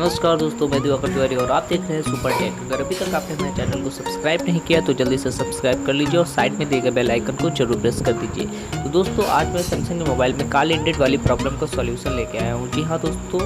नमस्कार दोस्तों, मैं दिवाकर तिवारी और आप देख रहे हैं सुपर टेक। अगर अभी तक आपने हमारे चैनल को सब्सक्राइब नहीं किया तो जल्दी से सब्सक्राइब कर लीजिए और साइड में दिए गए बेल आइकन को जरूर प्रेस कर दीजिए। तो दोस्तों, आज मैं सैमसंग के मोबाइल में काले इंडेड वाली प्रॉब्लम का सॉल्यूशन लेके आया हूँ। जी हाँ दोस्तों,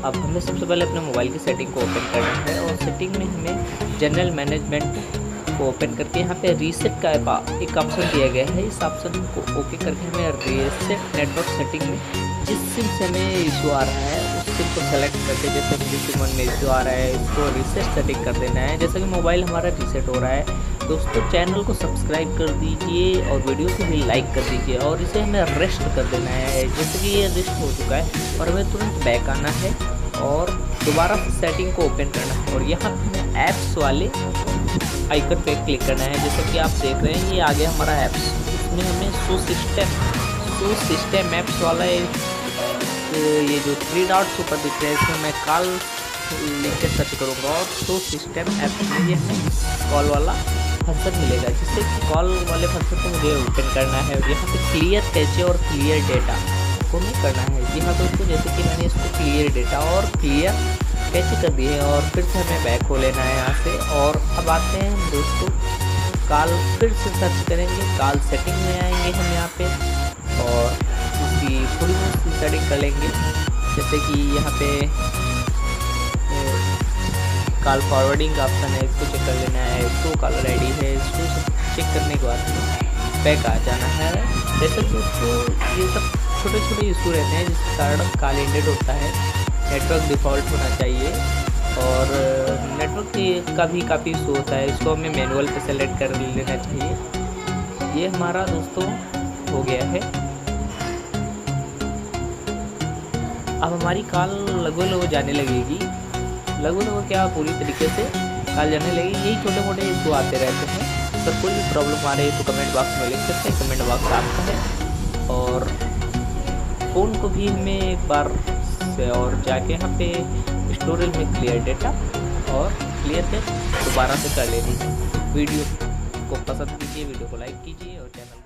अब हमें सबसे पहले अपने मोबाइल की सेटिंग को ओपन करना है और सेटिंग में हमें जनरल मैनेजमेंट को ओपन करके यहाँ पे रीसेट का एक ऑप्शन दिया गया है। इस ऑप्शन को ओके करके हमें रीसेट नेटवर्क सेटिंग में जिस सिम से हमें इशू आ रहा है उस सिम को सेलेक्ट करके, जैसे मुझे सिम 1 में इशू आ रहा है इसको रीसेट सेटिंग कर देना है। जैसे कि मोबाइल हमारा रीसेट हो रहा है दोस्तों, चैनल को सब्सक्राइब कर दीजिए और वीडियो को भी लाइक कर दीजिए और इसे हमें रेस्ट कर देना है। जैसे कि ये रेस्ट हो चुका है और हमें तुरंत बैक आना है और दोबारा सेटिंग को ओपन करना है और यहाँ पे हमें ऐप्स वाले आइकन पे क्लिक करना है। जैसे कि आप देख रहे हैं ये आ गया हमारा ऐप्स। इसमें हमें सिस्टम ऐप्स वाला ये जो 3 डॉट्स ऊपर दिख रहे हैं इसमें मैं कॉल लिख के सर्च करूँगा और सिस्टम ऐप में ये हमें कॉल वाला फंक्शन मिलेगा, जिससे कि कॉल वाले फंक्शन को मुझे ओपन करना है और यहाँ पे क्लियर कैचे और क्लियर डेटा को नहीं करना है। जी हाँ दोस्तों, जैसे कि मैंने इसको क्लियर डेटा और क्लियर कैचे कर दिए और फिर से हमें बैक हो लेना है यहाँ से। और अब आते हैं दोस्तों कॉल, फिर से सर्च करेंगे, कॉल सेटिंग में आएंगे हम यहाँ पे और उसकी थोड़ी बहुत सेटिंग कर लेंगे। जैसे कि यहाँ पे कॉल फॉरवर्डिंग का ऑप्शन है, इसको चेक कर लेना है। इसको कॉलर आईडी है, इसको चेक करने के बाद बैक आ जाना है। जैसे कि उसको ये सब छोटे छोटे इशू रहते हैं जिसके कारण कॉल एंडेड होता है। नेटवर्क डिफ़ॉल्ट होना चाहिए और नेटवर्क का भी काफ़ी इशू होता है, इसको हमें मैनुअल पे सेलेक्ट कर लेना चाहिए। ये हमारा दोस्तों हो गया है। अब हमारी कॉल लगभग जाने लगेगी, लगभग क्या पूरी तरीके से कॉल जाने लगेगी। यही छोटे मोटे इशू आते रहते हैं। अगर कोई भी प्रॉब्लम आ रही है तो कमेंट बॉक्स में लिख सकते हैं, कमेंट बॉक्स आपका है। और फ़ोन को भी हमें एक बार से और जाके यहाँ पे स्टोरेज में क्लियर डेटा और क्लियर है दोबारा से कर लेनी है। वीडियो को पसंद कीजिए, वीडियो को लाइक कीजिए और चैनल